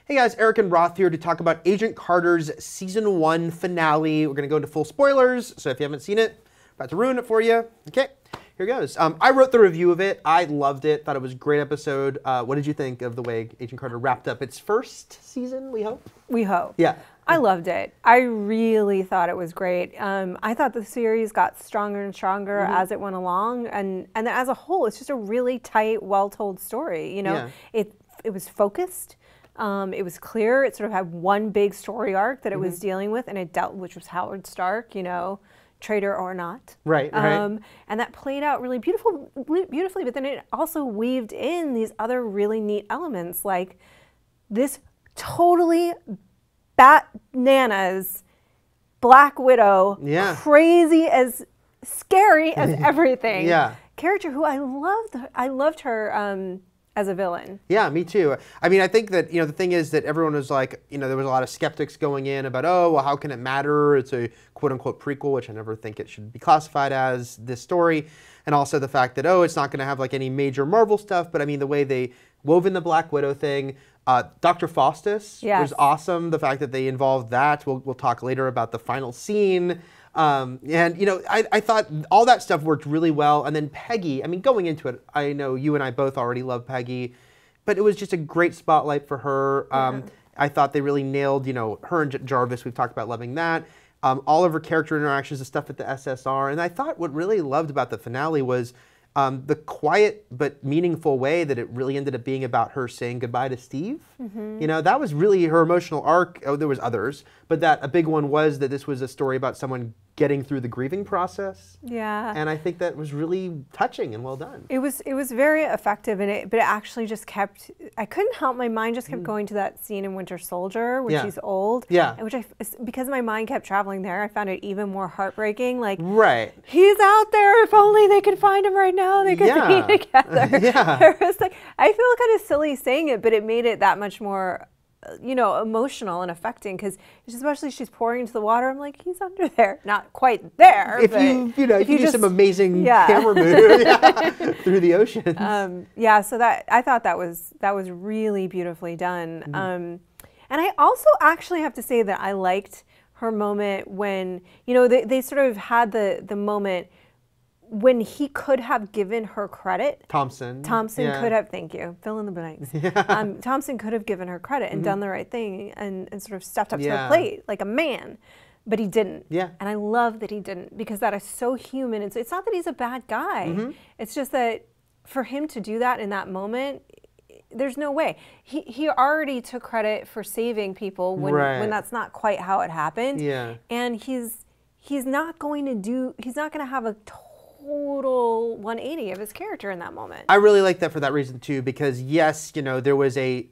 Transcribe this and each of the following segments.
Hey guys, Eric and Roth here to talk about Agent Carter's Season 1 finale. We're going to go into full spoilers, so if you haven't seen it, I'm about to ruin it for you. Okay, here goes. I wrote the review of it. I loved it. Thought it was a great episode. What did you think of the way Agent Carter wrapped up its first season, we hope? We hope. Yeah. I loved it. I really thought it was great. I thought the series got stronger and stronger as it went along, and as a whole, it's just a really tight, well-told story. You know, it was focused. It was clear. It sort of had one big story arc that it was dealing with, and it dealt, which was Howard Stark. You know, traitor or not. Right. And that played out really beautifully. But then it also weaved in these other really neat elements, like this totally bananas Black Widow, crazy as scary as everything. Character who I loved her as a villain. Yeah, me too. I mean, I think that, the thing is that everyone was like, there was a lot of skeptics going in about, oh, well, how can it matter? It's a quote-unquote prequel, which I never think it should be classified as this story. And also the fact that, oh, it's not going to have like any major Marvel stuff. But I mean, the way they wove in the Black Widow thing, Dr. Faustus was awesome. The fact that they involved that. We'll talk later about the final scene. I thought all that stuff worked really well. And then Peggy, I mean, going into it, I know you and I both already love Peggy, but it was just a great spotlight for her. I thought they really nailed, her and Jarvis. We've talked about loving that. All of her character interactions, the stuff at the SSR. And I thought what really loved about the finale was the quiet but meaningful way that it really ended up being about her saying goodbye to Steve. That was really her emotional arc. Oh, there was others, but that a big one was that this was a story about someone getting through the grieving process. And I think that was really touching and well done. It was very effective, but it actually just kept, I couldn't help, my mind just kept going to that scene in Winter Soldier when she's old. And which because my mind kept traveling there, I found it even more heartbreaking. Like, he's out there, if only they could find him right now, they could be together. It was like, I feel kind of silly saying it, but it made it that much more emotional and affecting, because especially she's pouring into the water. I'm like, he's under there, not quite there. If you do just, some amazing camera move through the ocean. So that I thought that was really beautifully done. And I also actually have to say that I liked her moment when they sort of had the moment when he could have given her credit. Thompson could have, thank you, fill in the blanks. Thompson could have given her credit and done the right thing and sort of stepped up to the plate like a man, but he didn't. And I love that he didn't, because that is so human. It's not that he's a bad guy. It's just that for him to do that in that moment, there's no way. He already took credit for saving people when that's not quite how it happened. And he's not going to have a total 180 of his character in that moment. I really like that for that reason too, because yes, there was a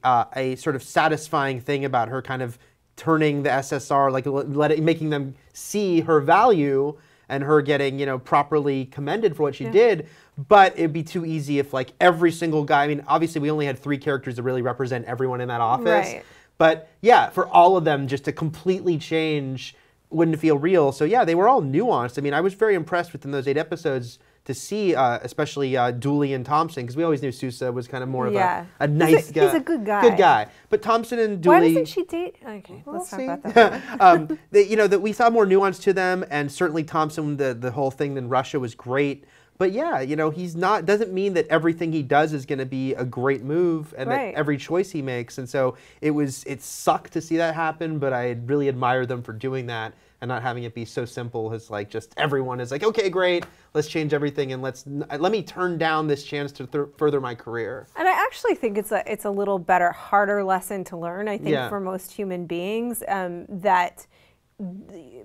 sort of satisfying thing about her kind of turning the SSR, like making them see her value and her getting, properly commended for what she did. But it'd be too easy if like every single guy, I mean, obviously we only had 3 characters to really represent everyone in that office. But yeah, for all of them just to completely change wouldn't feel real. So yeah, they were all nuanced. I mean, I was very impressed within those 8 episodes to see, especially Dooley and Thompson, because we always knew Sousa was kind of more of a nice guy. He's a good guy. Good guy. But Thompson and Dooley... Why doesn't she date... Okay, let's talk about that. That we saw more nuance to them, and certainly Thompson, the whole thing in Russia was great. But yeah, he's not, doesn't mean that everything he does is going to be a great move and that every choice he makes. And so it sucked to see that happen, but I really admire them for doing that and not having it be so simple as like just everyone is like, okay, great, let's change everything and let me turn down this chance to further my career. And I actually think it's a little better, harder lesson to learn, I think, for most human beings, that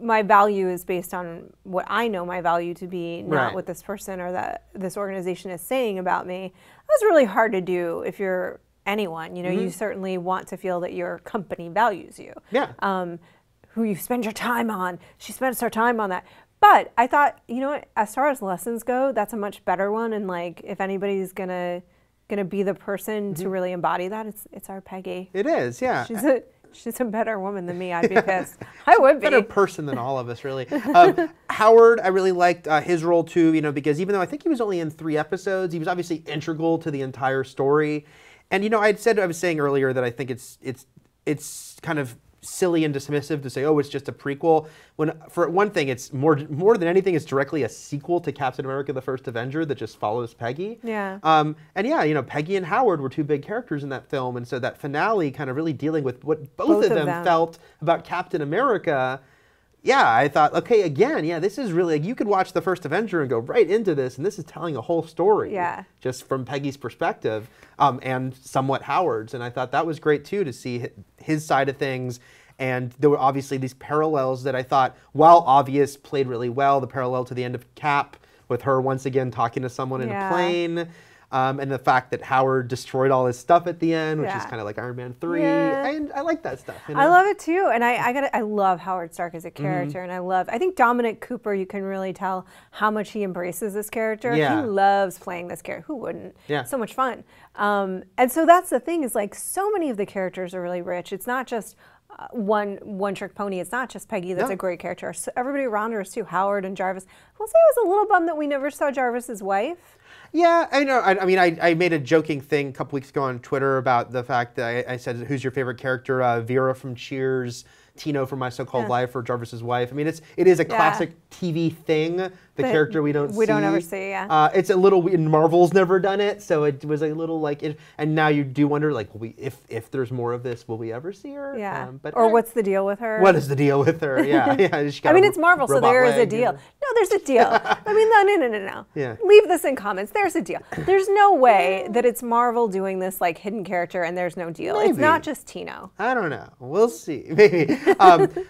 my value is based on what I know my value to be, not what this person or that this organization is saying about me. That's really hard to do if you're anyone. You certainly want to feel that your company values you. Who you spend your time on. She spends her time on that. But I thought, as far as lessons go, that's a much better one. And like, if anybody's gonna be the person to really embody that, it's our Peggy. It is, yeah. She's a better woman than me. I'd be pissed. I would be. Better person than all of us, really. Howard, I really liked his role too, because even though I think he was only in 3 episodes, he was obviously integral to the entire story. And I was saying earlier that I think it's it's kind of silly and dismissive to say, oh, it's just a prequel. When, for one thing, it's more than anything, it's directly a sequel to Captain America: The First Avenger that just follows Peggy. Yeah. And yeah, you know, Peggy and Howard were two big characters in that film, and so that finale kind of really dealing with what both of them felt about Captain America. Yeah, I thought, okay, again, yeah, this is really, like, you could watch The First Avenger and go right into this, and this is telling a whole story, just from Peggy's perspective, and somewhat Howard's, and I thought that was great, too, to see his side of things, and there were obviously these parallels that I thought, while obvious, played really well, the parallel to the end of Cap, with her once again talking to someone in a plane, and the fact that Howard destroyed all his stuff at the end, which is kind of like Iron Man 3. And I like that stuff. You know? I love it too, and I love Howard Stark as a character, and I think Dominic Cooper, you can really tell how much he embraces this character. He loves playing this character. Who wouldn't? So much fun. And so that's the thing, is like so many of the characters are really rich. It's not just one trick pony. It's not just Peggy that's a great character. So everybody around her is too. Howard and Jarvis. I'll say I was a little bummed that we never saw Jarvis's wife. Yeah, I know. I mean, I made a joking thing a couple weeks ago on Twitter about the fact that I said, who's your favorite character? Vera from Cheers, Tino from My So-Called Life, or Jarvis's wife. I mean, it is a classic TV thing, the character we don't see. We don't ever see, it's a little weird. Marvel's never done it, so it was a little like it. And now you do wonder, like, if there's more of this, will we ever see her? Yeah. Or what's the deal with her? What is the deal with her? Yeah. I mean, it's Marvel, so there is a deal. No, there's a deal. I mean, no. Yeah. Leave this in comments. There's a deal. There's no way that it's Marvel doing this like hidden character and there's no deal. Maybe. It's not just Tino. I don't know. We'll see. Maybe.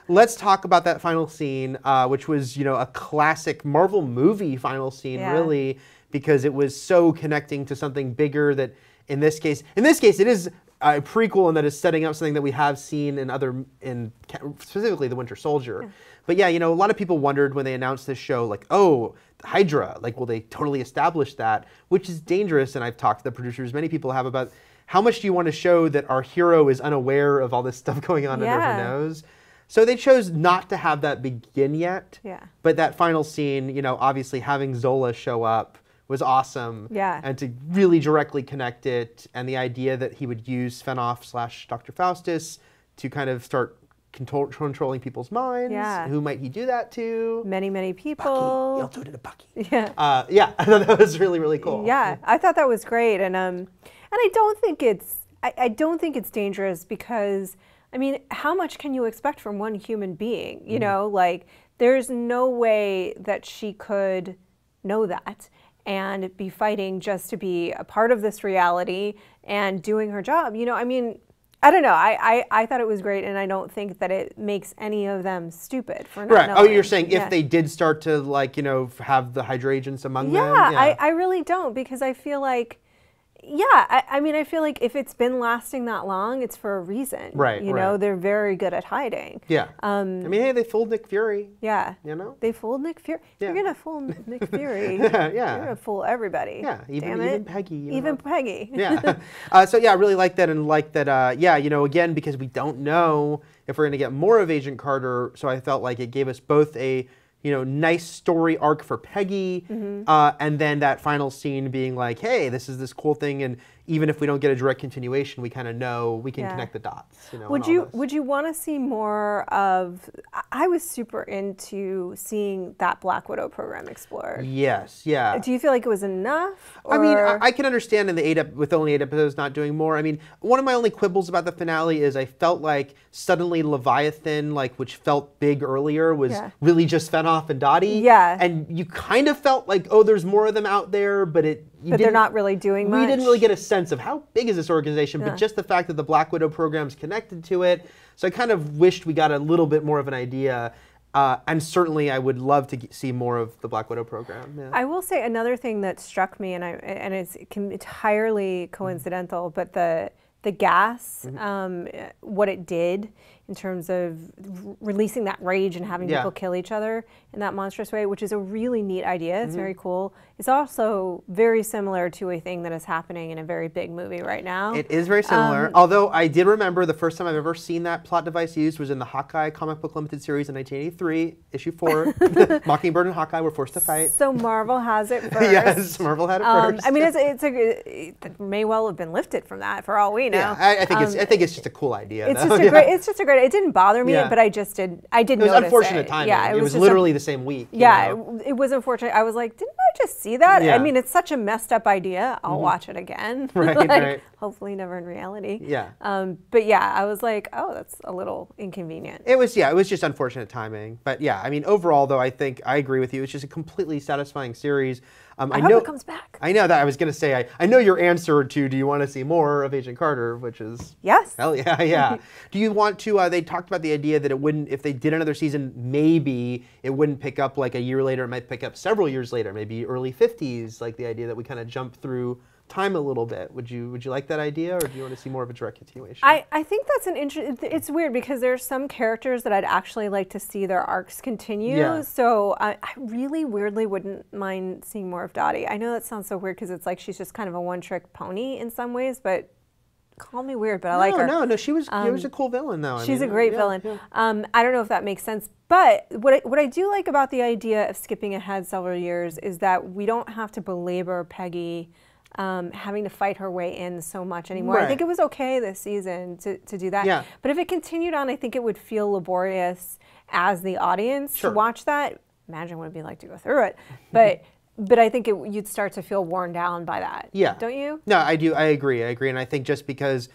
Let's talk about that final scene, which was, you know, a classic Marvel movie final scene, really, because it was so connecting to something bigger that in this case it is a prequel, and that is setting up something that we have seen in specifically The Winter Soldier. But yeah, you know, a lot of people wondered when they announced this show, like, oh, Hydra, like, will they totally establish that? Which is dangerous, and I've talked to the producers, many people have, about how much do you want to show that our hero is unaware of all this stuff going on under her nose? So they chose not to have that begin yet. But that final scene, you know, obviously having Zola show up was awesome. And to really directly connect it, and the idea that he would use Fenoff / Dr. Faustus to kind of start controlling people's minds. Who might he do that to? Many people. Bucky. He'll do it to Bucky. I thought that was really, really cool. I thought that was great, and I don't think it's dangerous, because I mean, how much can you expect from one human being? You know, like, there's no way that she could know that and be fighting just to be a part of this reality and doing her job. You know, I mean, I don't know. I thought it was great, and I don't think that it makes any of them stupid for not knowing. Oh, you're saying if they did start to, like, you know, have the Hydra agents among them? I really don't, because I feel like, I mean, I feel like if it's been lasting that long, it's for a reason. You know, they're very good at hiding. I mean, hey, they fooled Nick Fury. You know? They fooled Nick Fury. You're going to fool Nick Fury. You're going to fool everybody. Even Peggy. You know? Even Peggy. So yeah, I really like that, and like that, you know, again, because we don't know if we're going to get more of Agent Carter, so I felt like it gave us both a, you know, nice story arc for Peggy, and then that final scene being like, hey, this is this cool thing, and even if we don't get a direct continuation, we kind of know we can connect the dots. You know, would you want to see more of? I was super into seeing that Black Widow program explored. Do you feel like it was enough? Or? I mean, I can understand with only 8 episodes not doing more. I mean, one of my only quibbles about the finale is I felt like suddenly Leviathan, like, which felt big earlier, was really just Fenoff and Dottie. And you kind of felt like, oh, there's more of them out there, but they're not really doing much. We didn't really get a sense of how big is this organization, but just the fact that the Black Widow program's connected to it. So I kind of wished we got a little bit more of an idea. And certainly I would love to see more of the Black Widow program. I will say another thing that struck me, and it's entirely coincidental, but the gas, what it did in terms of releasing that rage and having people kill each other in that monstrous way, which is a really neat idea. It's very cool. It's also very similar to a thing that is happening in a very big movie right now. It is very similar, although I did remember the first time I've ever seen that plot device used was in the Hawkeye comic book limited series in 1983, issue 4. Mockingbird and Hawkeye were forced to fight. So Marvel has it first. Yes, Marvel had it first. I mean, it may well have been lifted from that for all we know. Yeah, I think it's just a cool idea. It's just a great. It didn't bother me, but I did notice it. Was unfortunate timing. Yeah, it was literally the same week. Yeah, it was unfortunate. I was like, didn't I just see that? Yeah. I mean, it's such a messed up idea. I'll watch it again. Right, right. Hopefully never in reality. Yeah. But yeah, I was like, oh, that's a little inconvenient. It was just unfortunate timing. But yeah, I mean, overall though, I think I agree with you. It's just a completely satisfying series. I hope it comes back. I know that. I was going to say, I know your answer to, do you want to see more of Agent Carter, which is... Yes. Hell yeah, yeah. Do you want to, they talked about the idea that it wouldn't, if they did another season, maybe it wouldn't pick up like a year later, it might pick up several years later, maybe early 50s, like the idea that we kind of jump through time a little bit. Would you like that idea, or do you want to see more of a direct continuation? I think that's an interesting. It's weird because there's some characters that I'd actually like to see their arcs continue. Yeah. So I really weirdly wouldn't mind seeing more of Dottie. I know that sounds so weird because it's like she's just kind of a one-trick pony in some ways, but call me weird, but I like her. No, she was a cool villain though. She's a great villain. Yeah. I don't know if that makes sense, but what I do like about the idea of skipping ahead several years is that we don't have to belabor Peggy having to fight her way in so much anymore. Right. I think it was okay this season to do that. Yeah. But if it continued on, I think it would feel laborious as the audience to watch that. Imagine what it'd be like to go through it. But I think you'd start to feel worn down by that. Yeah. Don't you? No, I do. I agree. And I think just because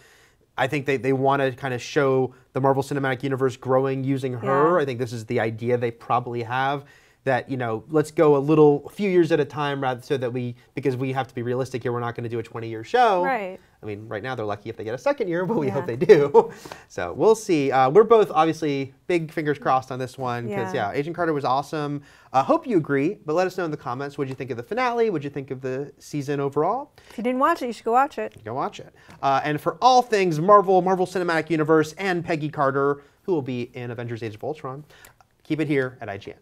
I think they want to kind of show the Marvel Cinematic Universe growing using her. I think this is the idea they probably have. That, let's go a few years at a time, rather so that because we have to be realistic here, we're not going to do a 20-year show. Right. I mean, right now they're lucky if they get a second year, but we hope they do. So we'll see. We're both obviously big fingers crossed on this one because Agent Carter was awesome. Hope you agree, but let us know in the comments. What did you think of the finale? What did you think of the season overall? If you didn't watch it, you should go watch it. Go watch it. And for all things Marvel Cinematic Universe, and Peggy Carter, who will be in Avengers: Age of Ultron, keep it here at IGN.